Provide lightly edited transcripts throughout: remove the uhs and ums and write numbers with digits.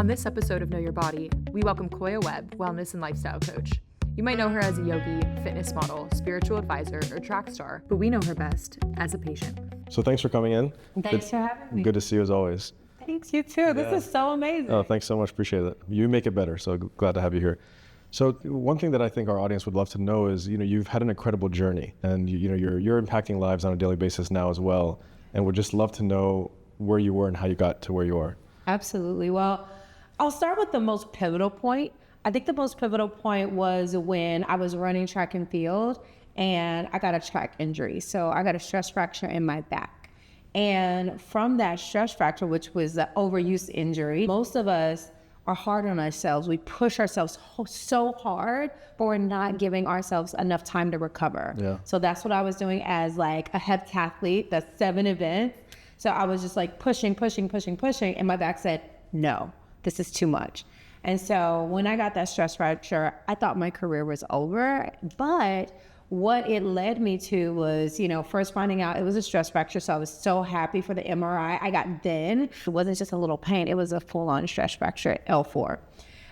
On this episode of Know Your Body, we welcome Koya Webb, wellness and lifestyle coach. You might know her as a yogi, fitness model, spiritual advisor, or track star, but we know her best as a patient. So thanks for coming in. Thanks for having me. Good to see you as always. Thanks, you too. This is so amazing. Oh, thanks so much. Appreciate it. You make it better, so glad to have you here. So one thing that I think our audience would love to know is, you've had an incredible journey, and you're impacting lives on a daily basis now as well, and would just love to know where you were and how you got to where you are. Absolutely. Well, I'll start with the most pivotal point. I think the most pivotal point was when I was running track and field and I got a track injury. So I got a stress fracture in my back. And from that stress fracture, which was the overuse injury, most of us are hard on ourselves. We push ourselves so hard, but we're not giving ourselves enough time to recover. Yeah. So that's what I was doing as like a heptathlete. That's 7 events. So I was just like pushing. And my back said, no, this is too much. And so when I got that stress fracture, I thought my career was over. But what it led me to was, first finding out it was a stress fracture. So I was so happy for the MRI I got then. It wasn't just a little pain. It was a full-on stress fracture at L4.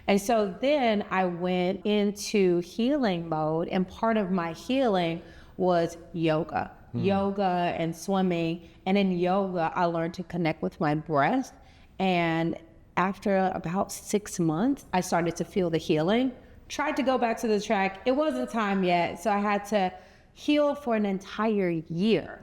And so then I went into healing mode. And part of my healing was yoga and swimming. And in yoga, I learned to connect with my breath. And after about 6 months, I started to feel the healing. Tried to go back to the track. It wasn't time yet. So I had to heal for an entire year.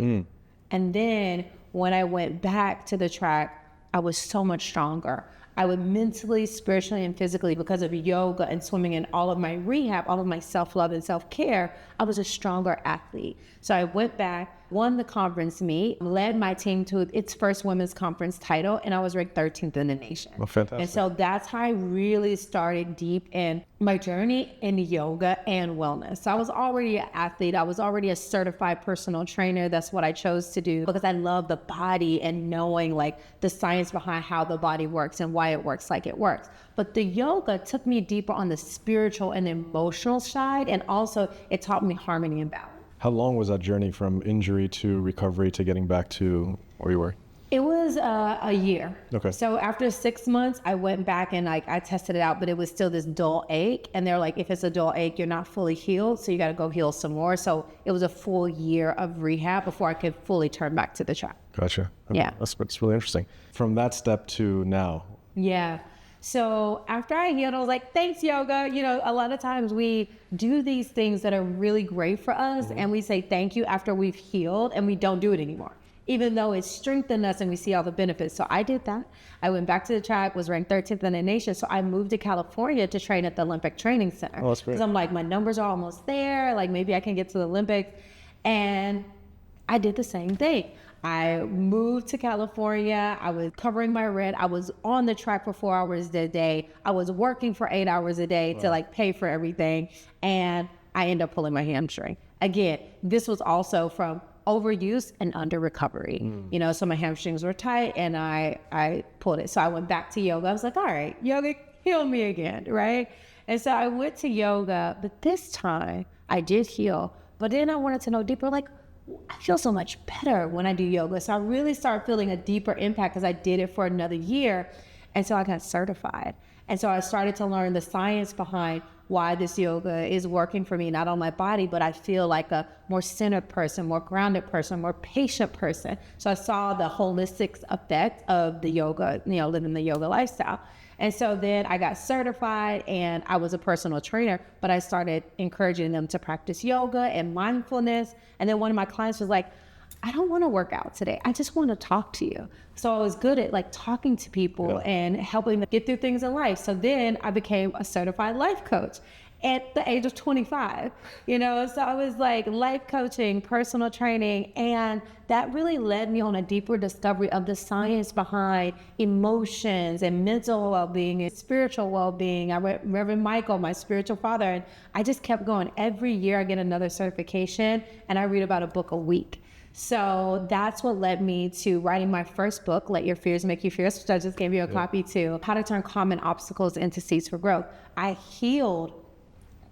And then when I went back to the track, I was so much stronger. I would mentally, spiritually, and physically, because of yoga and swimming and all of my rehab, all of my self-love and self-care, I was a stronger athlete. So I went back, won the conference meet, led my team to its first women's conference title, and I was ranked 13th in the nation. Well, fantastic. And so that's how I really started deep in my journey in yoga and wellness. So I was already an athlete. I was already a certified personal trainer. That's what I chose to do because I love the body and knowing like the science behind how the body works and why it works like it works. But the yoga took me deeper on the spiritual and emotional side, and also it taught me harmony and balance. How long was that journey from injury to recovery to getting back to where you were? It was a year. Okay. So after 6 months, I went back and I tested it out, but it was still this dull ache. And they're like, if it's a dull ache, you're not fully healed, so you got to go heal some more. So it was a full year of rehab before I could fully turn back to the track. Gotcha. Okay. Yeah. That's really interesting. From that step to now. Yeah. So after I healed, I was like, thanks, yoga. A lot of times we do these things that are really great for us, and we say thank you after we've healed, and we don't do it anymore, even though it's strengthened us and we see all the benefits. So I did that. I went back to the track, was ranked 13th in the nation. So I moved to California to train at the Olympic Training Center. Oh, that's great. Because I'm like, my numbers are almost there. Like maybe I can get to the Olympics. And I did the same thing. I moved to California. I was covering my rent. I was on the track for 4 hours a day. I was working for 8 hours a day to pay for everything. And I ended up pulling my hamstring. Again, this was also from overuse and under recovery. So my hamstrings were tight and I pulled it. So I went back to yoga. I was like, all right, yoga, heal me again, right? And so I went to yoga, but this time I did heal. But then I wanted to know deeper, like, I feel so much better when I do yoga. So I really started feeling a deeper impact because I did it for another year. And so I got certified. And so I started to learn the science behind why this yoga is working for me, not on my body, but I feel like a more centered person, more grounded person, more patient person. So I saw the holistic effect of the yoga, living the yoga lifestyle. And so then I got certified and I was a personal trainer, but I started encouraging them to practice yoga and mindfulness. And then one of my clients was like, I don't want to work out today. I just want to talk to you. So I was good at like talking to people and helping them get through things in life. So then I became a certified life coach at the age of 25, so I was like life coaching, personal training, and that really led me on a deeper discovery of the science behind emotions and mental well-being and spiritual well-being. I read Reverend Michael, my spiritual father, and I just kept going. Every year I get another certification and I read about a book a week. So that's what led me to writing my first book, Let Your Fears Make You Fierce, which I just gave you a copy to, How to Turn Common Obstacles into Seeds for Growth. I healed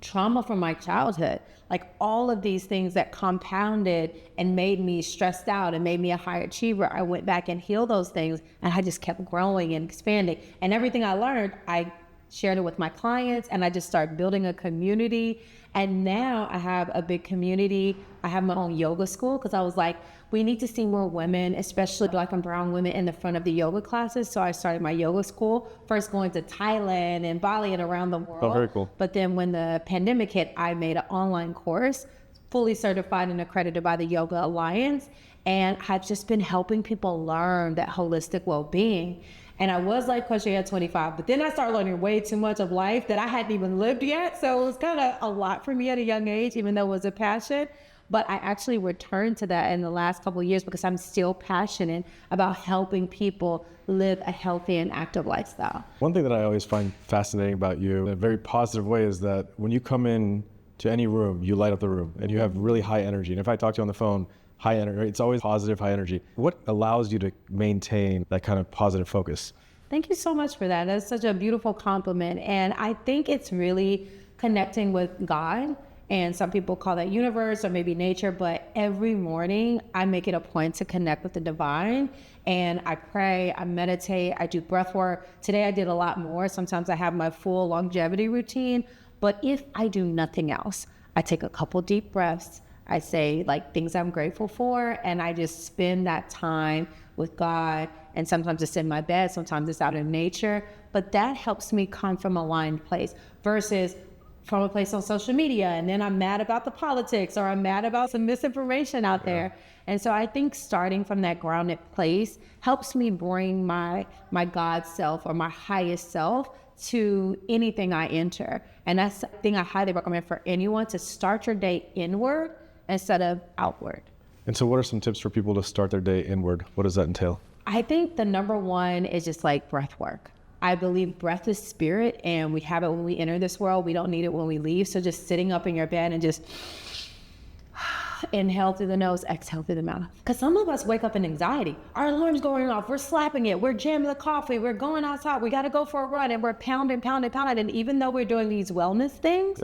trauma from my childhood. Like all of these things that compounded and made me stressed out and made me a high achiever, I went back and healed those things, and I just kept growing and expanding. And everything I learned, I shared it with my clients, and I just started building a community. And now I have a big community. I have my own yoga school because I was like, we need to see more women, especially Black and brown women, in the front of the yoga classes. So I started my yoga school, first going to Thailand and Bali and around the world. Oh, very cool. But then when the pandemic hit, I made an online course, fully certified and accredited by the Yoga Alliance. And I've just been helping people learn that holistic well-being. And I was like Koya at 25, but then I started learning way too much of life that I hadn't even lived yet. So it was kind of a lot for me at a young age, even though it was a passion. But I actually returned to that in the last couple of years because I'm still passionate about helping people live a healthy and active lifestyle. One thing that I always find fascinating about you in a very positive way is that when you come in to any room, you light up the room and you have really high energy. And if I talk to you on the phone, high energy, it's always positive, high energy. What allows you to maintain that kind of positive focus? Thank you so much for that. That's such a beautiful compliment. And I think it's really connecting with God. And some people call that universe or maybe nature, but every morning I make it a point to connect with the divine, and I pray, I meditate, I do breath work. Today I did a lot more. Sometimes I have my full longevity routine, but if I do nothing else, I take a couple deep breaths. I say like things I'm grateful for, and I just spend that time with God. And sometimes it's in my bed, sometimes it's out in nature, but that helps me come from a aligned place versus from a place on social media, and then I'm mad about the politics or I'm mad about some misinformation out there. And so I think starting from that grounded place helps me bring my God self or my highest self to anything I enter. And that's the thing I highly recommend for anyone, to start your day inward instead of outward. And so what are some tips for people to start their day inward? What does that entail? I think the number one is just like breath work. I believe breath is spirit, and we have it when we enter this world. We don't need it when we leave. So just sitting up in your bed and just inhale through the nose, exhale through the mouth. Because some of us wake up in anxiety. Our alarm's going off. We're slapping it. We're jamming the coffee. We're going outside. We got to go for a run, and we're pounding. And even though we're doing these wellness things,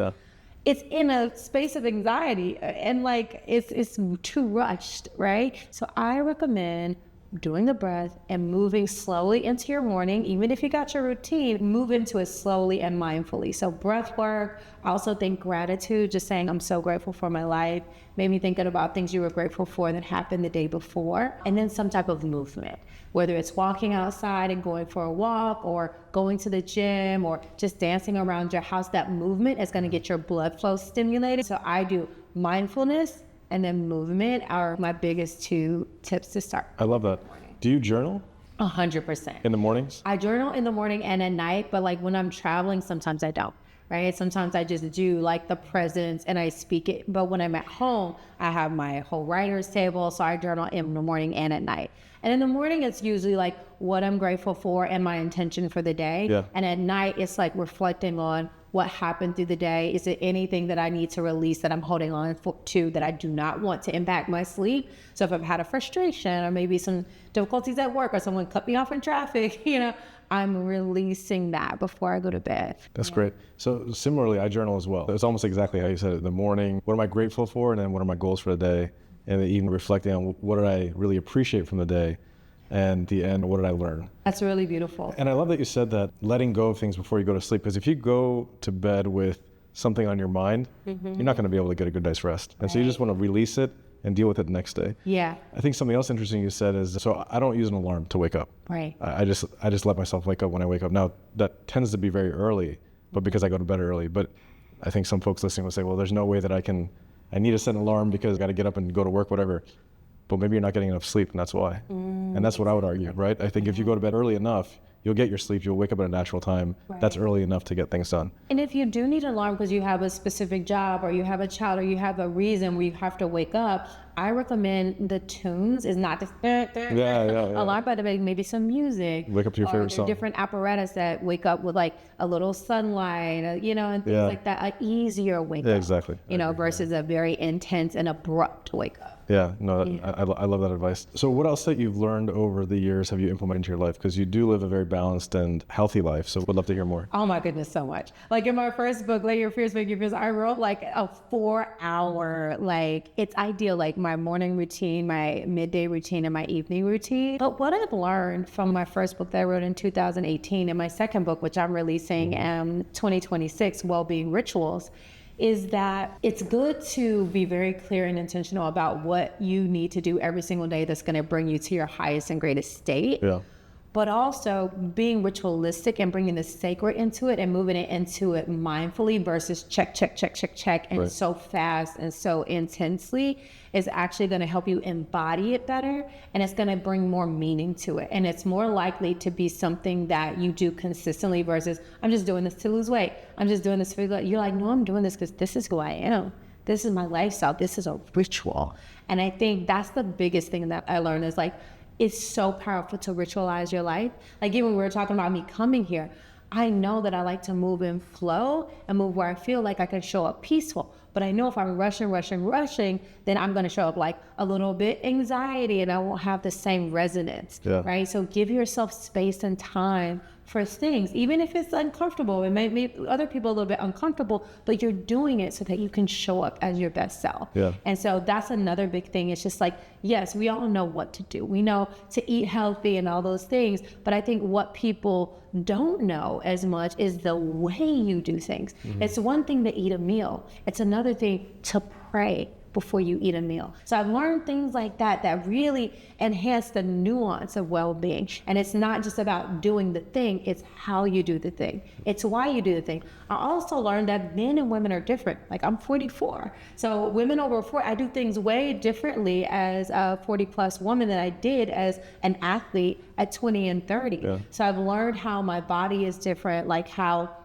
it's in a space of anxiety, and like it's too rushed, right? So I recommend doing the breath and moving slowly into your morning. Even if you got your routine, move into it slowly and mindfully. So breath work. I also think gratitude, just saying I'm so grateful for my life, made me thinking about things you were grateful for that happened the day before. And then some type of movement, whether it's walking outside and going for a walk or going to the gym or just dancing around your house. That movement is going to get your blood flow stimulated. So I do mindfulness and then movement are my biggest two tips to start. I love that. Do you journal? 100%. In the mornings? I journal in the morning and at night, but like when I'm traveling, sometimes I don't, right? Sometimes I just do like the presence and I speak it. But when I'm at home, I have my whole writer's table. So I journal in the morning and at night. And in the morning, it's usually like what I'm grateful for and my intention for the day. Yeah. And at night, it's like reflecting on what happened through the day. Is it anything that I need to release that I'm holding on to that I do not want to impact my sleep? So if I've had a frustration or maybe some difficulties at work or someone cut me off in traffic, I'm releasing that before I go to bed. That's great. So similarly, I journal as well. It's almost exactly how you said it. In the morning, what am I grateful for? And then what are my goals for the day? And then even reflecting on what did I really appreciate from the day? And the end, what did I learn? That's really beautiful. And I love that you said that, letting go of things before you go to sleep, because if you go to bed with something on your mind, you're not going to be able to get a good night's rest. And so you just want to release it and deal with it the next day. Yeah. I think something else interesting you said is, so I don't use an alarm to wake up. Right. I just let myself wake up when I wake up. Now, that tends to be very early, but because I go to bed early. But I think some folks listening will say, well, there's no way that I need to set an alarm because I got to get up and go to work, whatever. But maybe you're not getting enough sleep, and that's why. And that's what I would argue, right? I think if you go to bed early enough, you'll get your sleep, you'll wake up at a natural time. Right. That's early enough to get things done. And if you do need an alarm because you have a specific job or you have a child or you have a reason where you have to wake up, I recommend the tunes is not just alarm, but maybe some music. Wake up to your favorite song. Different apparatus that wake up with like a little sunlight, and things like that, an easier wake up. Exactly. Versus a very intense and abrupt wake up. Yeah, no, I love that advice. So what else that you've learned over the years have you implemented into your life? Because you do live a very balanced and healthy life. So would love to hear more. Oh my goodness, so much. Like in my first book, Lay Your Fears, Make Your Fears, I wrote like a 4-hour, like it's ideal, like my morning routine, my midday routine, and my evening routine. But what I've learned from my first book that I wrote in 2018 and my second book, which I'm releasing in 2026, Wellbeing Rituals, is that it's good to be very clear and intentional about what you need to do every single day that's going to bring you to your highest and greatest state. Yeah. But also being ritualistic and bringing the sacred into it and moving it into it mindfully versus check, and right. so fast and so intensely is actually going to help you embody it better, and it's going to bring more meaning to it. And it's more likely to be something that you do consistently versus I'm just doing this to lose weight. I'm just doing this for you're like, no, I'm doing this because this is who I am. This is my lifestyle. This is a ritual. And I think that's the biggest thing that I learned is like, it's so powerful to ritualize your life. Like even when we were talking about me coming here, I know that I like to move in flow and move where I feel like I can show up peaceful. But I know if I'm rushing, then I'm going to show up like a little bit anxiety and I won't have the same resonance, right? So give yourself space and time for things, even if it's uncomfortable. It may make other people a little bit uncomfortable, but you're doing it so that you can show up as your best self. Yeah. And so that's another big thing. It's just like, yes, we all know what to do. We know to eat healthy and all those things, but I think what people don't know as much is the way you do things. Mm-hmm. It's one thing to eat a meal. It's another thing to pray before you eat a meal. So I've learned things like that that really enhance the nuance of well-being. And it's not just about doing the thing, it's how you do the thing. It's why you do the thing. I also learned that men and women are different. Like I'm 44. So women over 40, I do things way differently as a 40 plus woman than I did as an athlete at 20 and 30. Yeah. So I've learned how my body is different, like how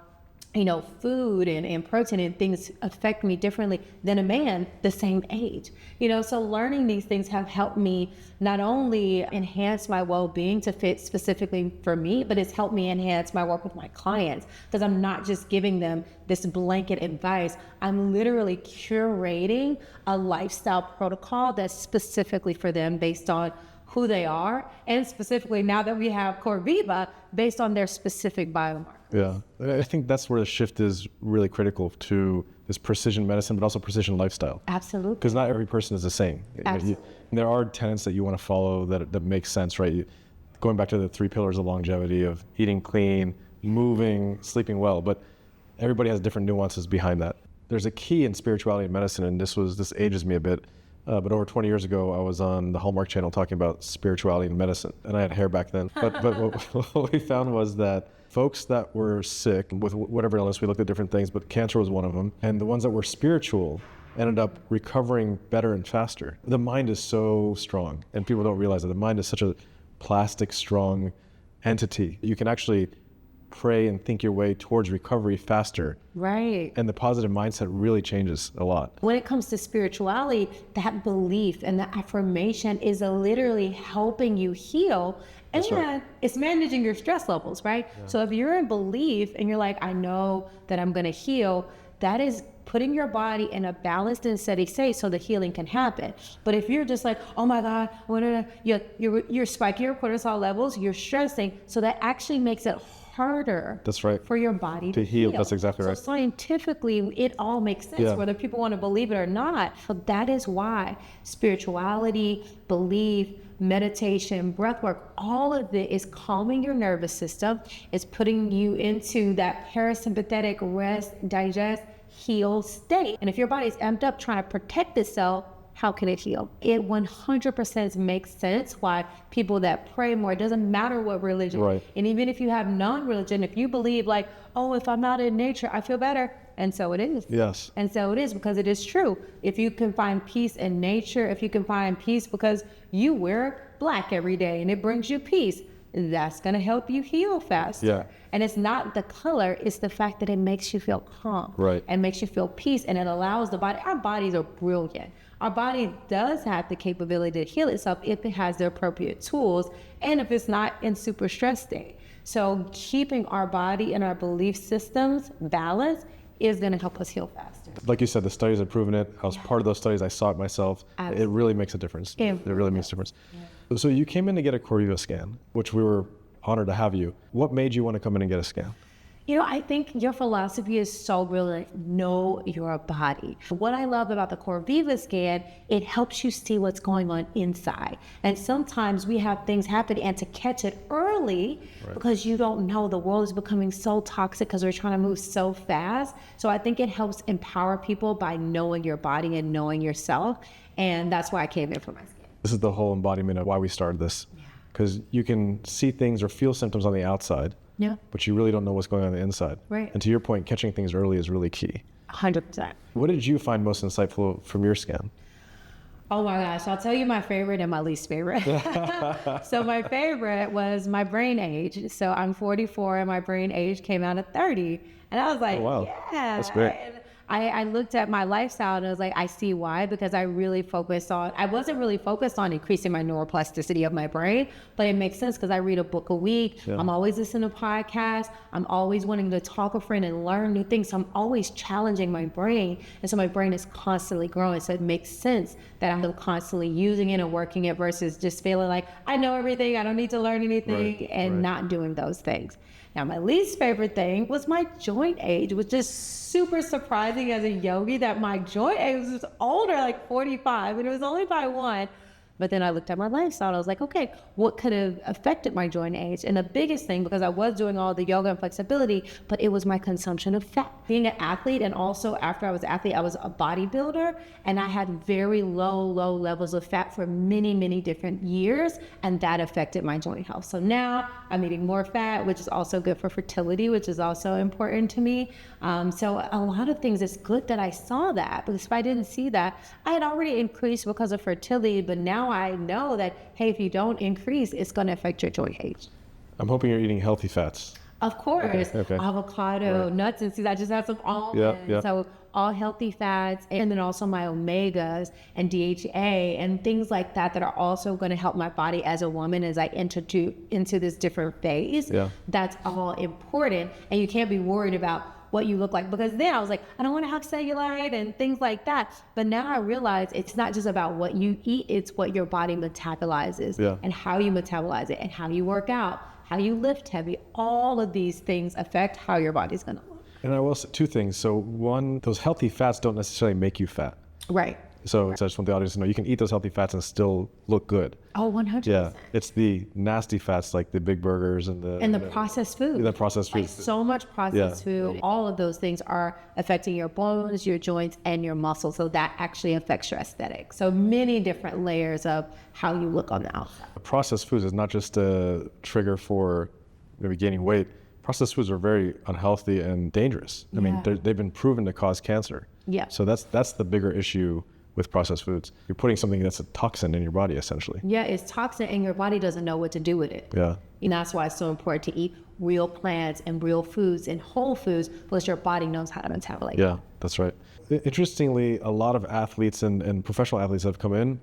food and protein and things affect me differently than a man the same age. So learning these things have helped me not only enhance my well-being to fit specifically for me, but it's helped me enhance my work with my clients because I'm not just giving them this blanket advice. I'm literally curating a lifestyle protocol that's specifically for them based on who they are, and specifically now that we have CoreViva, based on their specific biomarkers. Yeah, I think that's where the shift is really critical to this precision medicine, but also precision lifestyle. Absolutely. Because not every person is the same. Absolutely. There are tenets that you want to follow that make sense, right? Going back to the 3 pillars of longevity of eating clean, moving, sleeping well, but everybody has different nuances behind that. There's a key in spirituality and medicine, and this ages me a bit. But over 20 years ago, I was on the Hallmark Channel talking about spirituality and medicine, and I had hair back then. But what we found was that folks that were sick with whatever illness, we looked at different things, but cancer was one of them, and the ones that were spiritual ended up recovering better and faster. The mind is so strong, and people don't realize that the mind is such a plastic, strong entity. You can actually pray and think your way towards recovery faster. Right. And the positive mindset really changes a lot. When it comes to spirituality, that belief and the affirmation is literally helping you heal. And right. It's managing your stress levels, right? Yeah. So if you're in belief and you're like, I know that I'm going to heal, that is putting your body in a balanced and steady state so the healing can happen. But if you're just like, oh my God, you're spiking your cortisol levels, you're stressing, so that actually makes it harder. That's right. For your body to heal. That's exactly right. So scientifically, it all makes sense, whether people want to believe it or not. So that is why spirituality, belief, meditation, breathwork, all of it is calming your nervous system. It's putting you into that parasympathetic rest, digest, heal state. And if your body's amped up trying to protect itself, how can it heal? It 100% makes sense why people that pray more, it doesn't matter what religion. Right. And even if you have non-religion, if you believe like, oh, if I'm out in nature, I feel better. And so it is. Yes. And so it is because it is true. If you can find peace in nature, if you can find peace because you wear black every day and it brings you peace, that's going to help you heal faster. Yeah. And it's not the color, it's the fact that it makes you feel calm. Right. And makes you feel peace, and it allows the body, our bodies are brilliant. Our body does have the capability to heal itself if it has the appropriate tools and if it's not in super stress state. So keeping our body and our belief systems balanced is going to help us heal faster. Like you said, the studies have proven it. I was part of those studies. I saw it myself. Absolutely. It really makes a difference. It really makes a difference. So you came in to get a CoreViva scan, which we were honored to have you. What made you want to come in and get a scan? I think your philosophy is so brilliant. Know your body. What I love about the CoreViva scan, it helps you see what's going on inside. And sometimes we have things happen, and to catch it early, because you don't know, the world is becoming so toxic because we're trying to move so fast. So I think it helps empower people by knowing your body and knowing yourself. And that's why I came in for my scan. This is the whole embodiment of why we started this. Because you can see things or feel symptoms on the outside. Yeah. But you really don't know what's going on the inside. Right. And to your point, catching things early is really key. 100%. What did you find most insightful from your scan? Oh my gosh, I'll tell you my favorite and my least favorite. So my favorite was my brain age. So I'm 44 and my brain age came out at 30. And I was like, oh, wow. Yeah. That's great. And I looked at my lifestyle and I was like, I see why, because I wasn't really focused on increasing my neuroplasticity of my brain, but it makes sense because I read a book a week. Yeah. I'm always listening to podcasts. I'm always wanting to talk to a friend and learn new things. So I'm always challenging my brain. And so my brain is constantly growing. So it makes sense that I'm constantly using it and working it versus just feeling like I know everything. I don't need to learn anything and not doing those things. Now, my least favorite thing was my joint age, which is super surprising as a yogi that my joint age was older, like 45, and it was only by 1. But then I looked at my lifestyle and I was like, okay, what could have affected my joint age? And the biggest thing, because I was doing all the yoga and flexibility, but it was my consumption of fat. Being an athlete, and also after I was an athlete, I was a bodybuilder, and I had very low levels of fat for many, many different years, and that affected my joint health. So now I'm eating more fat, which is also good for fertility, which is also important to me. So a lot of things, it's good that I saw that, because if I didn't see that, I had already increased because of fertility, but now I know that, hey, if you don't increase, it's going to affect your joint age. I'm hoping you're eating healthy fats. Of course. Okay. Avocado, nuts and seeds. I just have some almonds. Yeah. So all healthy fats, and then also my omegas and DHA and things like that are also going to help my body as a woman as I enter into this different phase. Yeah. That's all important. And you can't be worried about what you look like, because then I was like, I don't want to have cellulite and things like that. But now I realize it's not just about what you eat, it's what your body metabolizes and how you metabolize it and how you work out, how you lift heavy. All of these things affect how your body's going to look. And I will say 2 things. So one, those healthy fats don't necessarily make you fat. Right. So I just want the audience to know you can eat those healthy fats and still look good. Oh, 100%. Yeah, it's the nasty fats like the big burgers and the processed food. The processed food. Like so much processed food. All of those things are affecting your bones, your joints, and your muscles. So that actually affects your aesthetic. So many different layers of how you look on the outside. Processed foods is not just a trigger for maybe gaining weight. Processed foods are very unhealthy and dangerous. I mean, they've been proven to cause cancer. Yeah. So that's the bigger issue with processed foods. You're putting something that's a toxin in your body, essentially. Yeah, it's toxic, and your body doesn't know what to do with it. Yeah. And that's why it's so important to eat real plants and real foods and whole foods, plus your body knows how to metabolize. Yeah, that's right. Interestingly, a lot of athletes and professional athletes that have come in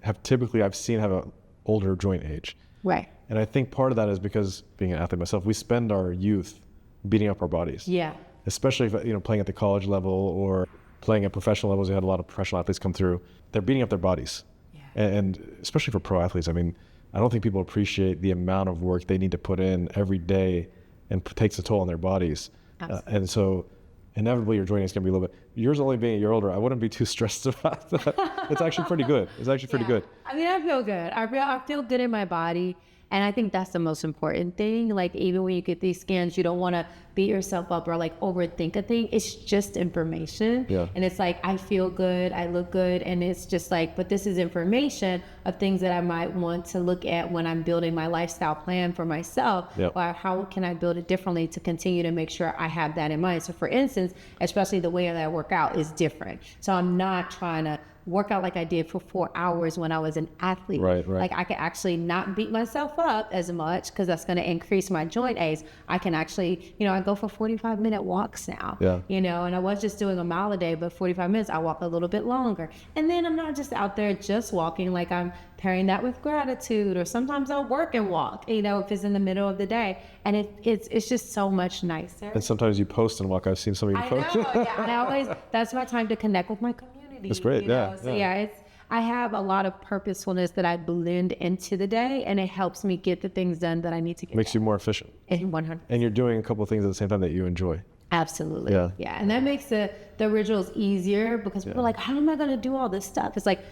have typically, I've seen, have an older joint age. Right. And I think part of that is because, being an athlete myself, we spend our youth beating up our bodies. Yeah. Especially if, playing at the college level or playing at professional levels. We had a lot of professional athletes come through. They're beating up their bodies. Yeah. And especially for pro athletes, I mean, I don't think people appreciate the amount of work they need to put in every day and takes a toll on their bodies. And so inevitably your joint is going to be a little bit, yours only being a year older, I wouldn't be too stressed about that. It's actually pretty good. It's actually pretty good. I mean, I feel good. I feel good in my body. And I think that's the most important thing. Like, even when you get these scans, you don't want to beat yourself up or like overthink a thing. It's just information. Yeah. And it's like, I feel good, I look good. And it's just like, but this is information of things that I might want to look at when I'm building my lifestyle plan for myself. Yep. Or how can I build it differently to continue to make sure I have that in mind. So for instance, especially the way that I work out is different. So I'm not trying to work out like I did for 4 hours when I was an athlete. Right. Like I can actually not beat myself up as much because that's going to increase my joint age. I can actually, I go for 45-minute walks now, and I was just doing a mile a day, but 45 minutes, I walk a little bit longer. And then I'm not just out there just walking, like I'm pairing that with gratitude, or sometimes I'll work and walk, if it's in the middle of the day. And it's just so much nicer. And sometimes you post and walk. I've seen some of you post. I know, yeah. And that's my time to connect with my community. That's great, So I have a lot of purposefulness that I blend into the day, and it helps me get the things done that I need to get Makes done. you more efficient. 100%. And you're doing a couple of things at the same time that you enjoy. Absolutely. Yeah. And that makes the rituals easier because people are like, how am I going to do all this stuff? It's like,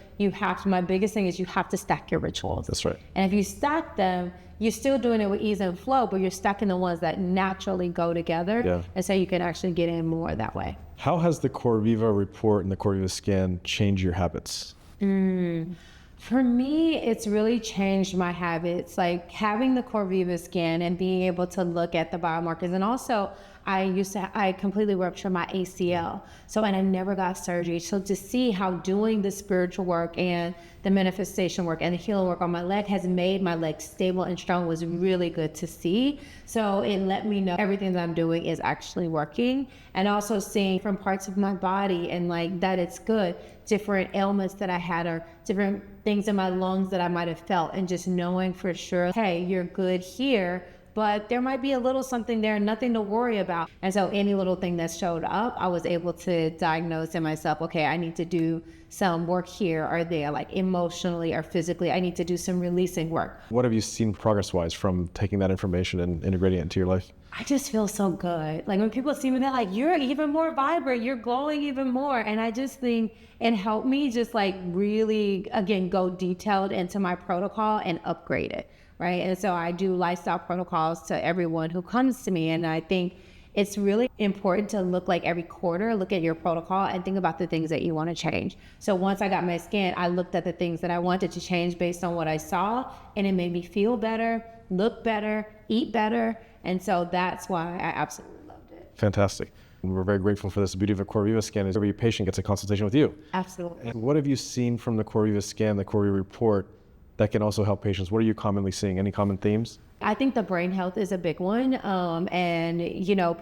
my biggest thing is you have to stack your rituals. That's right. And if you stack them, you're still doing it with ease and flow, but you're stacking the ones that naturally go together. Yeah. And so you can actually get in more that way. How has the CoreViva report and the CoreViva scan changed your habits? For me, it's really changed my habits, like having the CoreViva scan and being able to look at the biomarkers. And also, I completely ruptured my ACL. And I never got surgery. So to see how doing the spiritual work and the manifestation work and the healing work on my leg has made my leg stable and strong was really good to see. So it let me know everything that I'm doing is actually working. And also seeing different parts of my body and like that it's good, different ailments that I had or different things in my lungs that I might have felt, and just knowing for sure, hey, you're good here, but there might be a little something there, nothing to worry about. And so any little thing that showed up, I was able to diagnose in myself, okay, I need to do some work here or there, like emotionally or physically, I need to do some releasing work. What have you seen progress-wise from taking that information and integrating it into your life? I just feel so good. Like when people see me, they're like, you're even more vibrant, you're glowing even more. And I just think it helped me just like really, again, go detailed into my protocol and upgrade it. Right. And so I do lifestyle protocols to everyone who comes to me. And I think it's really important to look like every quarter, look at your protocol and think about the things that you want to change. So once I got my scan, I looked at the things that I wanted to change based on what I saw, and it made me feel better, look better, eat better. And so that's why I absolutely loved it. Fantastic. And we're very grateful for this. The beauty of a CoreViva scan is every patient gets a consultation with you. Absolutely. And what have you seen from the CoreViva scan, the CoreViva report, that can also help patients? What are you commonly seeing? Any common themes? I think the brain health is a big one. And,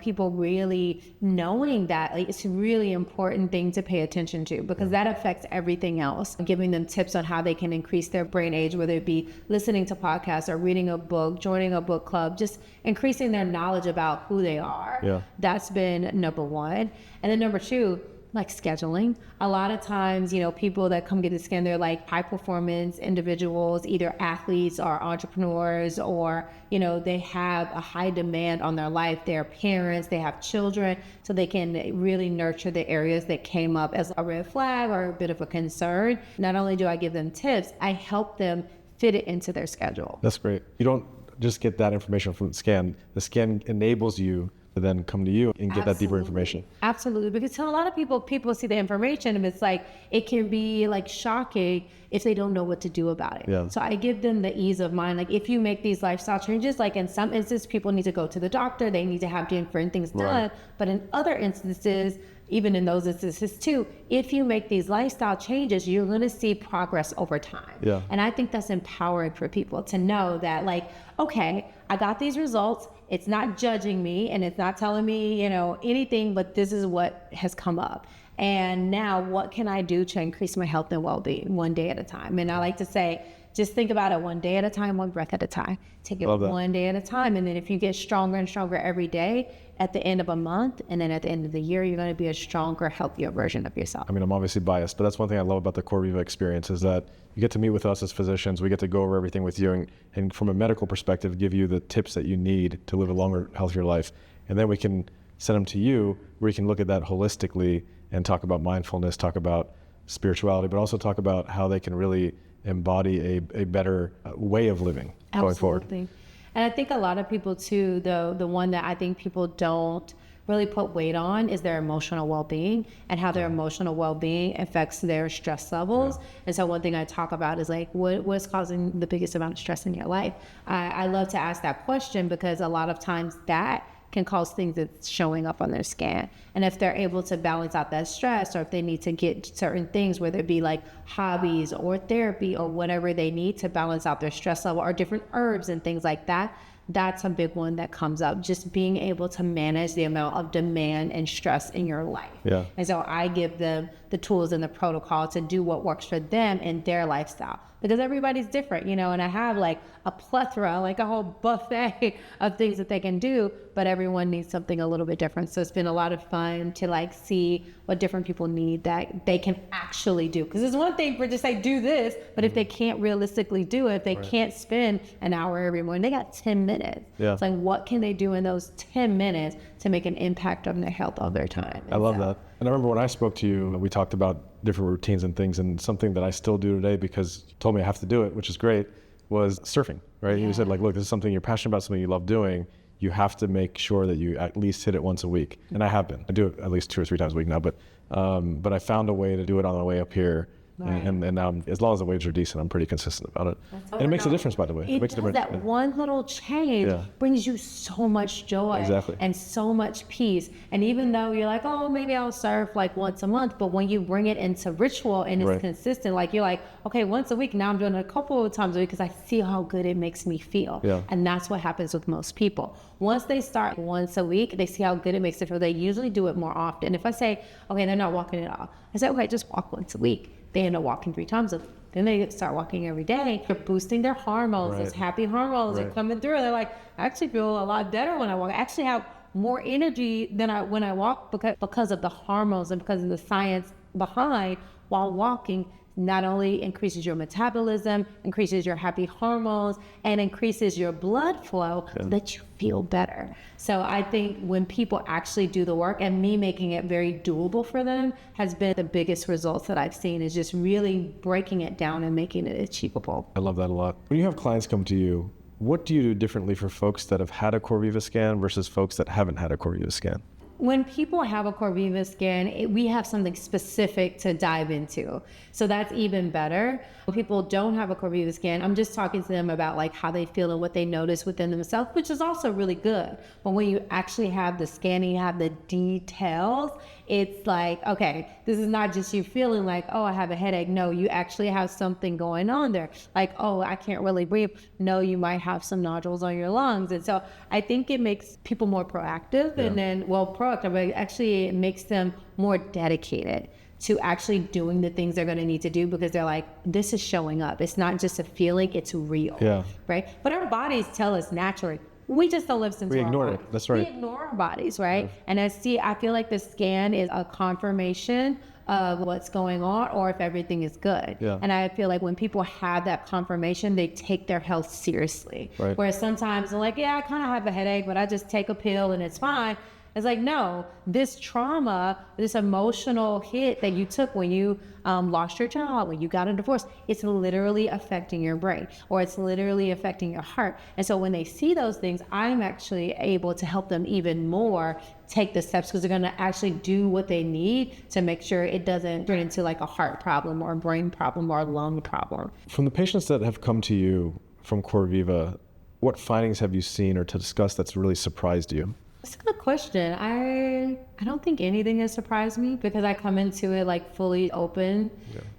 people really knowing that it's a really important thing to pay attention to, because that affects everything else. Giving them tips on how they can increase their brain age, whether it be listening to podcasts or reading a book, joining a book club, just increasing their knowledge about who they are. Yeah. That's been number one. And then number two, like scheduling. A lot of times, people that come get the scan, they're like high performance individuals, either athletes or entrepreneurs, or, they have a high demand on their life. They're parents, they have children, so they can really nurture the areas that came up as a red flag or a bit of a concern. Not only do I give them tips, I help them fit it into their schedule. That's great. You don't just get that information from the scan. The scan enables you to then come to you and get that deeper information. Absolutely. Because to a lot of people see the information and it's like, it can be like shocking if they don't know what to do about it. Yeah. So I give them the ease of mind. Like if you make these lifestyle changes, like in some instances, people need to go to the doctor, they need to have different things done. Right. But in other instances, even in those instances too, if you make these lifestyle changes, you're going to see progress over time. Yeah. And I think that's empowering for people to know that, like, okay, I got these results. It's not judging me and it's not telling me, anything, but this is what has come up. And now what can I do to increase my health and well-being one day at a time? And I like to say, just think about it one day at a time, one breath at a time. Take it one day at a time. And then if you get stronger and stronger every day, at the end of a month and then at the end of the year, you're going to be a stronger, healthier version of yourself. I mean, I'm obviously biased, but that's one thing I love about the CoreViva experience is that you get to meet with us as physicians. We get to go over everything with you and from a medical perspective, give you the tips that you need to live a longer, healthier life. And then we can send them to you where you can look at that holistically and talk about mindfulness, talk about spirituality, but also talk about how they can really embody a better way of living going forward. Absolutely. And I think a lot of people too, though, the one that I think people don't really put weight on is their emotional well-being and how their emotional well-being affects their stress levels. Yeah. And so one thing I talk about is like, what's causing the biggest amount of stress in your life? I love to ask that question because a lot of times that can cause things that's showing up on their scan. And if they're able to balance out that stress, or if they need to get certain things, whether it be like hobbies or therapy or whatever they need to balance out their stress level, or different herbs and things like that, that's a big one that comes up. Just being able to manage the amount of demand and stress in your life. Yeah. And so I give them the tools and the protocol to do what works for them in their lifestyle, because everybody's different, you know, and I have like a plethora, like a whole buffet of things that they can do, but everyone needs something a little bit different. So it's been a lot of fun to like see what different people need that they can actually do. Because it's one thing for just say, do this, but if they can't realistically do it, if they can't spend an hour every morning, they got 10 minutes. Yeah. It's like, what can they do in those 10 minutes to make an impact on their health all their time? I love that. And I remember when I spoke to you, we talked about different routines and things, and something that I still do today because you told me I have to do it, which is great, was surfing, right? Yeah. You said like, look, this is something you're passionate about, something you love doing. You have to make sure that you at least hit it once a week. And I have been. I do it at least 2 or 3 times a week now, but I found a way to do it on the way up here. Right. And now, as long as the waves are decent, I'm pretty consistent about it. And it makes a difference, by the way. It makes does. a difference. That one little change brings you so much joy and so much peace. And even though you're like, oh, maybe I'll surf like once a month, but when you bring it into ritual and it's consistent, like you're like, okay, once a week, now I'm doing it a couple of times a week because I see how good it makes me feel. Yeah. And that's what happens with most people. Once they start once a week, they see how good it makes them feel. They usually do it more often. If I say, okay, they're not walking at all, I say, okay, just walk once a week. They end up walking 3 times a week. Then they start walking every day. They're boosting their hormones. Those happy hormones are coming through. They're like, I actually feel a lot better when I walk. I actually have more energy than when I walk because of the hormones and because of the science behind while walking. Not only increases your metabolism, increases your happy hormones, and increases your blood flow so that you feel better. So I think when people actually do the work, and me making it very doable for them has been the biggest results that I've seen, is just really breaking it down and making it achievable. I love that a lot. When you have clients come to you, what do you do differently for folks that have had a CoreViva scan versus folks that haven't had a CoreViva scan? When people have a CoreViva scan, we have something specific to dive into. So that's even better. When people don't have a CoreViva scan, I'm just talking to them about like how they feel and what they notice within themselves, which is also really good. But when you actually have the scanning, you have the details, it's like, okay, this is not just you feeling like, oh, I have a headache. No, you actually have something going on there. Like, oh, I can't really breathe. No, you might have some nodules on your lungs. And so I think it makes people more proactive and then, actually it makes them more dedicated to actually doing the things they're going to need to do, because they're like, this is showing up. It's not just a feeling, it's real, right? But our bodies tell us naturally. We just don't listen to our bodies. We ignore it. That's right. We ignore our bodies, right? And I feel like the scan is a confirmation of what's going on or if everything is good. Yeah. And I feel like when people have that confirmation, they take their health seriously. Right. Whereas sometimes they're like, yeah, I kind of have a headache, but I just take a pill and it's fine. It's like, no, this trauma, this emotional hit that you took when you lost your job, when you got a divorce, it's literally affecting your brain, or it's literally affecting your heart. And so when they see those things, I'm actually able to help them even more take the steps, because they're going to actually do what they need to make sure it doesn't turn into like a heart problem or a brain problem or a lung problem. From the patients that have come to you from CoreViva, what findings have you seen or to discuss that's really surprised you? That's a good question. I don't think anything has surprised me, because I come into it like fully open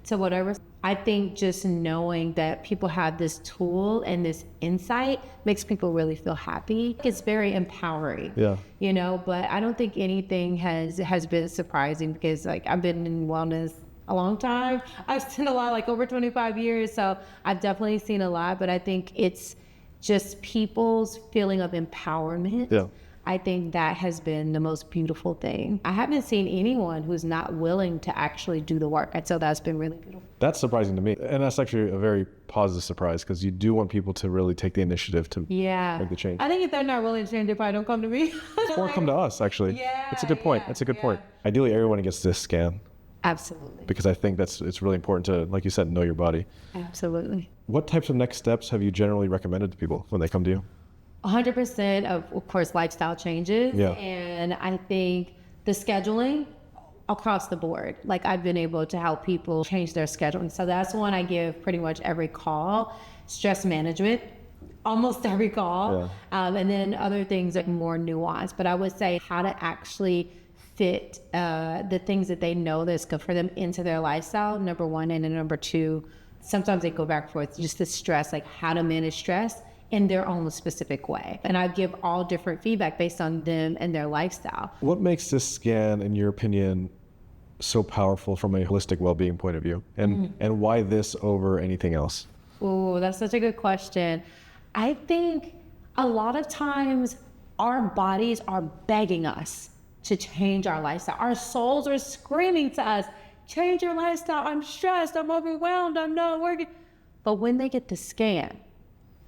to whatever. I think just knowing that people have this tool and this insight makes people really feel happy. It's very empowering, you know, but I don't think anything has been surprising, because like I've been in wellness a long time. I've seen a lot, like over 25 years. So I've definitely seen a lot, but I think it's just people's feeling of empowerment. Yeah. I think that has been the most beautiful thing. I haven't seen anyone who's not willing to actually do the work. And so that's been really beautiful. That's surprising to me. And that's actually a very positive surprise, because you do want people to really take the initiative to make the change. I think if they're not willing to change, they probably don't come to me. Or come to us, actually. That's a good point. That's a good point. Ideally, everyone gets this scan. Absolutely. Because I think it's really important to, like you said, know your body. Absolutely. What types of next steps have you generally recommended to people when they come to you? 100% of course, lifestyle changes. Yeah. And I think the scheduling across the board, like I've been able to help people change their scheduling. So that's one I give pretty much every call. Stress management, almost every call. And then other things are more nuanced. But I would say how to actually fit the things that they know that's good for them into their lifestyle, number one. And then number two, sometimes they go back and forth, just the stress, like how to manage stress in their own specific way. And I give all different feedback based on them and their lifestyle. What makes this scan, in your opinion, so powerful from a holistic well-being point of view? And why this over anything else? Oh, that's such a good question. I think a lot of times our bodies are begging us to change our lifestyle. Our souls are screaming to us, change your lifestyle. I'm stressed, I'm overwhelmed, I'm not working. But when they get the scan,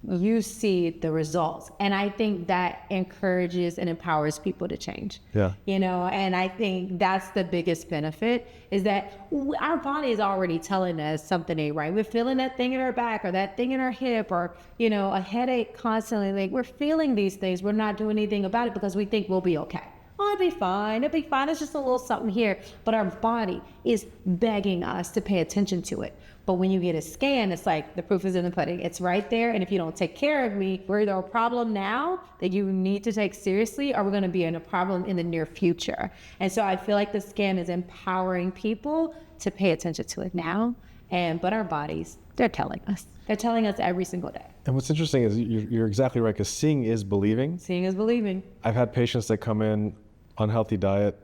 you see the results. And I think that encourages and empowers people to change. And I think that's the biggest benefit, is that our body is already telling us something ain't right. We're feeling that thing in our back or that thing in our hip or, a headache constantly. Like, we're feeling these things. We're not doing anything about it because we think we'll be okay. Oh, it'll be fine. It'll be fine. It's just a little something here. But our body is begging us to pay attention to it. But when you get a scan, it's like the proof is in the pudding. It's right there. And if you don't take care of me, we're either a problem now that you need to take seriously, or we're going to be in a problem in the near future. And so I feel like the scan is empowering people to pay attention to it now. But our bodies, they're telling us. They're telling us every single day. And what's interesting is you're exactly right, because seeing is believing. Seeing is believing. I've had patients that come in unhealthy diet.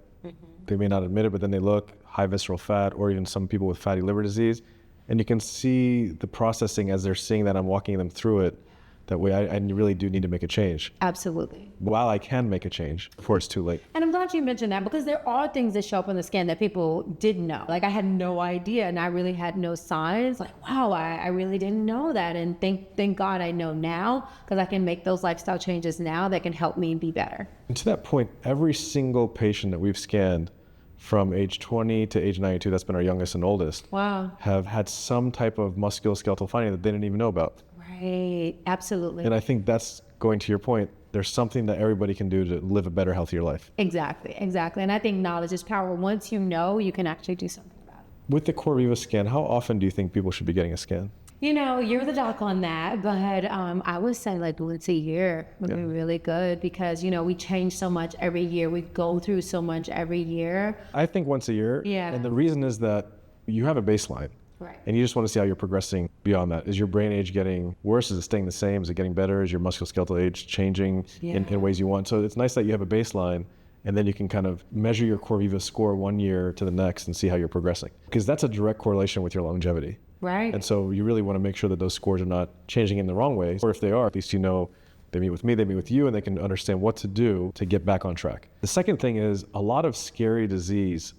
They may not admit it, but then they look high visceral fat, or even some people with fatty liver disease. And you can see the processing as they're seeing that I'm walking them through it. That way, I really do need to make a change. Absolutely. While I can make a change before it's too late. And I'm glad you mentioned that, because there are things that show up on the scan that people didn't know. Like, I had no idea, and I really had no signs. Like, wow, I really didn't know that. And thank God I know now, because I can make those lifestyle changes now that can help me be better. And to that point, every single patient that we've scanned from age 20 to age 92, that's been our youngest and oldest, wow, have had some type of musculoskeletal finding that they didn't even know about. Right, absolutely. And I think that's going to your point. There's something that everybody can do to live a better, healthier life. Exactly. And I think knowledge is power. Once you know, you can actually do something about it. With the CoreViva scan, how often do you think people should be getting a scan? You're the doc on that, but I would say like once a year would be really good, because, we change so much every year. We go through so much every year. I think once a year. Yeah. And the reason is that you have a baseline. Right. And you just want to see how you're progressing beyond that. Is your brain age getting worse? Is it staying the same? Is it getting better? Is your musculoskeletal age changing in ways you want? So it's nice that you have a baseline, and then you can kind of measure your CoreViva score 1 year to the next and see how you're progressing. Because that's a direct correlation with your longevity. Right. And so you really want to make sure that those scores are not changing in the wrong way. Or if they are, at least they meet with me, they meet with you, and they can understand what to do to get back on track. The second thing is, a lot of scary disease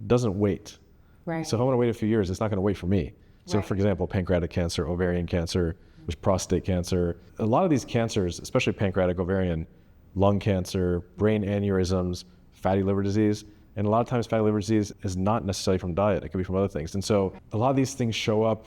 doesn't wait. Right. So if I want to wait a few years, it's not going to wait for me. So right. For example, pancreatic cancer, ovarian cancer, there's prostate cancer. A lot of these cancers, especially pancreatic, ovarian, lung cancer, brain aneurysms, fatty liver disease, and a lot of times fatty liver disease is not necessarily from diet. It could be from other things. And so a lot of these things show up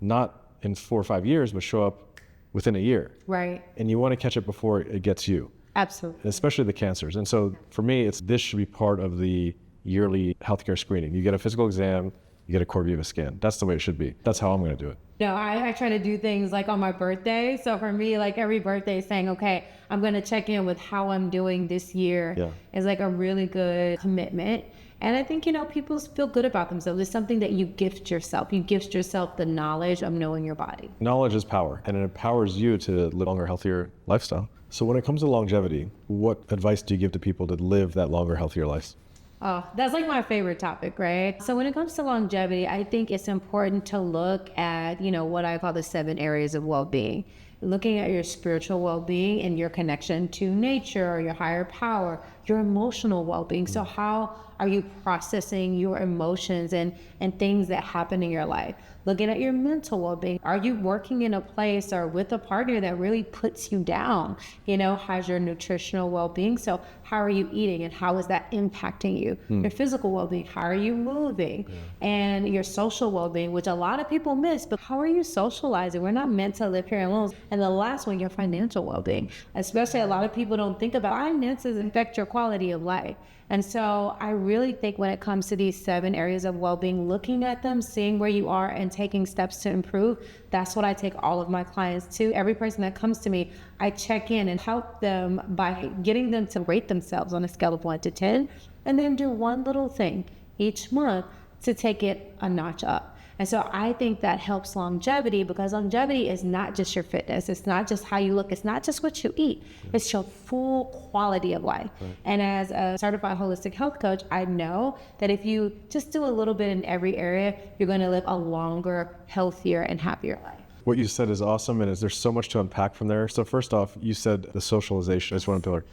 not in 4 or 5 years, but show up within a year. Right. And you want to catch it before it gets you. Absolutely. Especially the cancers. And so for me, this should be part of the yearly healthcare screening. You get a physical exam, you get a CoreViva scan. That's the way it should be. That's how I'm going to do it. No, I try to do things like on my birthday. So for me, like every birthday, saying, okay, I'm going to check in with how I'm doing this year is like a really good commitment. And I think, people feel good about themselves. It's something that you gift yourself. You gift yourself the knowledge of knowing your body. Knowledge is power, and it empowers you to live a longer, healthier lifestyle. So when it comes to longevity, what advice do you give to people to live that longer, healthier life? Oh, that's like my favorite topic, right? So when it comes to longevity, I think it's important to look at, what I call the 7 areas of well-being. Looking at your spiritual well-being and your connection to nature or your higher power, your emotional well-being. So how are you processing your emotions and things that happen in your life? Looking at your mental well-being. Are you working in a place or with a partner that really puts you down? How's your nutritional well-being? So how are you eating and how is that impacting you? Your physical well-being, how are you moving? And your social well-being, which a lot of people miss, but how are you socializing? We're not meant to live here alone. And the last one, your financial well-being. Especially a lot of people don't think about finances affect your quality quality of life. And so I really think when it comes to these 7 areas of well-being, looking at them, seeing where you are and taking steps to improve, that's what I take all of my clients to. Every person that comes to me, I check in and help them by getting them to rate themselves on a scale of 1 to 10, and then do one little thing each month to take it a notch up. And so I think that helps longevity, because longevity is not just your fitness. It's not just how you look. It's not just what you eat. It's your full quality of life. Right. And as a certified holistic health coach, I know that if you just do a little bit in every area, you're going to live a longer, healthier, and happier life. What you said is awesome, and there's so much to unpack from there. So first off, you said the socialization is one pillar.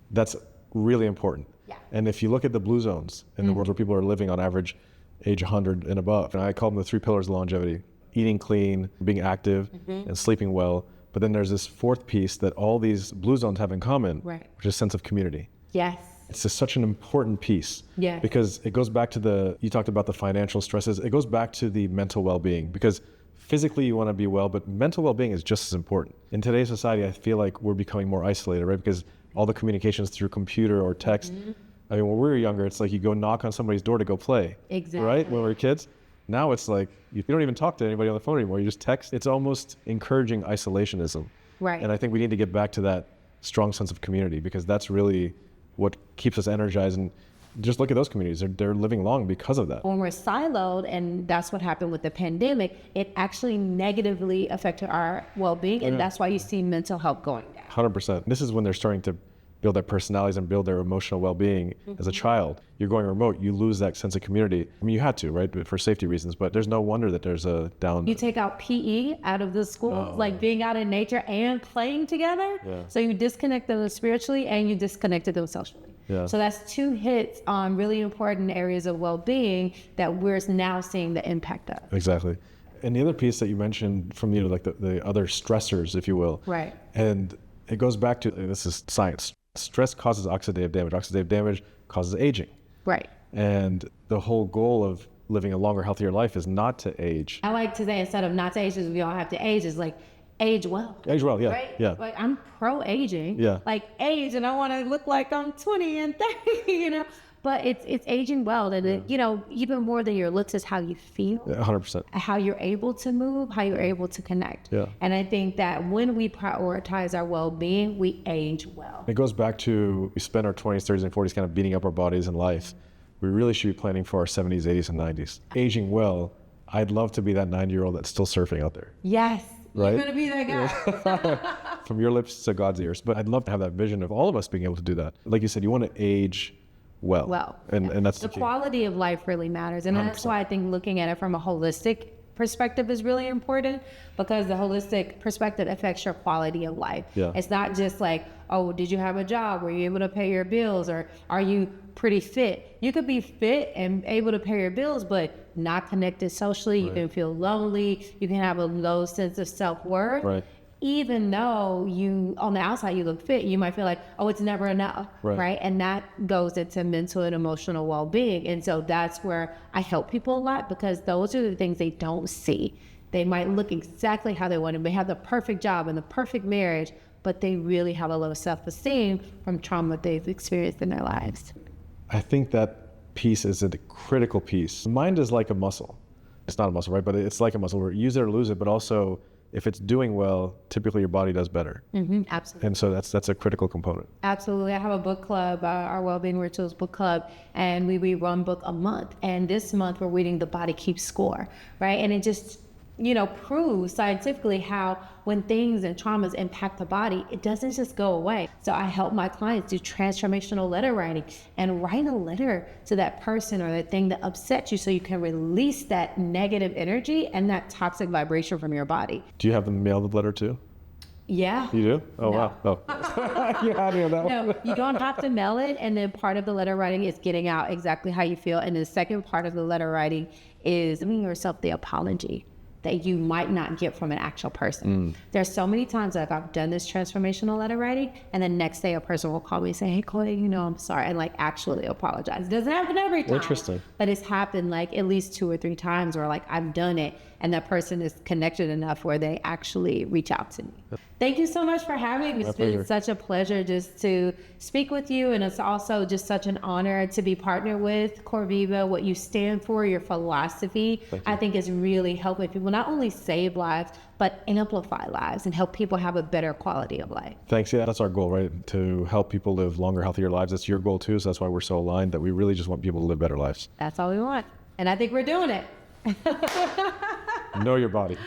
That's really important. Yeah. And if you look at the blue zones in the world where people are living on average age 100 and above, and I call them the 3 pillars of longevity: eating clean, being active, and sleeping well. But then there's this 4th piece that all these blue zones have in common, right, which is sense of community. Yes. It's just such an important piece. Yeah. Because it goes back to you talked about the financial stresses. It goes back to the mental well-being, because physically you want to be well, but mental well-being is just as important. In today's society, I feel like we're becoming more isolated, right? Because all the communications through computer or text. I mean, when we were younger, it's like you go knock on somebody's door to go play. Exactly. Right? When we were kids. Now it's like you don't even talk to anybody on the phone anymore. You just text. It's almost encouraging isolationism. Right. And I think we need to get back to that strong sense of community, because that's really what keeps us energized. And just look at those communities. They're living long because of that. When we're siloed, and that's what happened with the pandemic, it actually negatively affected our well-being. And that's why you see mental health going down. 100%. This is when they're starting to build their personalities and build their emotional well-being. As a child, you're going remote, you lose that sense of community. I mean, you had to, right, for safety reasons, but there's no wonder that there's a down. You take out PE out of the school, like being out in nature and playing together. Yeah. So you disconnect them spiritually and you disconnected them socially. Yeah. So that's 2 hits on really important areas of well-being that we're now seeing the impact of. Exactly. And the other piece that you mentioned from, like the other stressors, if you will. Right. And it goes back to, this is science. Stress causes oxidative damage. Oxidative damage causes aging. Right. And the whole goal of living a longer, healthier life is not to age. I like to say, instead of not to age, we all have to age, is like age well. Age well, yeah. Right? Yeah. Like I'm pro-aging. Yeah. Like age, and I want to look like I'm 20 and 30, But it's aging well, and it, even more than your looks is how you feel. 100%. How you're able to move, how you're able to connect. Yeah. And I think that when we prioritize our well-being, we age well. It goes back to, we spend our 20s, 30s, and 40s kind of beating up our bodies in life. We really should be planning for our 70s, 80s, and 90s. Aging well, I'd love to be that 90-year-old that's still surfing out there. Yes. Right? You're going to be that guy. From your lips to God's ears. But I'd love to have that vision of all of us being able to do that. Like you said, you want to age well. And that's the key. quality of life really matters. And 100%. That's why I think looking at it from a holistic perspective is really important, because the holistic perspective affects your quality of life. Yeah. It's not just like, oh, did you have a job? Were you able to pay your bills? Or are you pretty fit? You could be fit and able to pay your bills, but not connected socially. Right. You can feel lonely. You can have a low sense of self-worth. Right. Even though you, on the outside, you look fit, you might feel like, oh, it's never enough, right? And that goes into mental and emotional well-being. And so that's where I help people a lot, because those are the things they don't see. They might look exactly how they want to. They have the perfect job and the perfect marriage, but they really have a low self-esteem from trauma they've experienced in their lives. I think that piece is a critical piece. Mind is like a muscle. It's not a muscle, right? But it's like a muscle where you use it or lose it, but also if it's doing well, typically your body does better. Absolutely. And so that's a critical component. Absolutely. I have a book club, our Wellbeing Rituals book club, and we read one book a month. And this month we're reading The Body Keeps Score, right? And it just, proves scientifically how when things and traumas impact the body, it doesn't just go away. So I help my clients do transformational letter writing and write a letter to that person or that thing that upset you, so you can release that negative energy and that toxic vibration from your body. Do you have them mail the letter too? Yeah. You do? Oh, No. wow. Oh. You had me on that one. No, you don't have to mail it. And then part of the letter writing is getting out exactly how you feel. And the second part of the letter writing is giving yourself the apology that you might not get from an actual person. There's so many times that I've done this transformational letter writing, and the next day a person will call me and say, hey, Koya, I'm sorry, and actually apologize. It doesn't happen every time. Interesting. But it's happened at least 2 or 3 times where I've done it, and that person is connected enough where they actually reach out to me. Thank you so much for having me. It's been such a pleasure just to speak with you, and it's also just such an honor to be partnered with CoreViva. What you stand for, your philosophy, I think is really helping people not only save lives, but amplify lives and help people have a better quality of life. Thanks. Yeah, that's our goal, right? To help people live longer, healthier lives. That's your goal too. So that's why we're so aligned, that we really just want people to live better lives. That's all we want. And I think we're doing it. Know your body.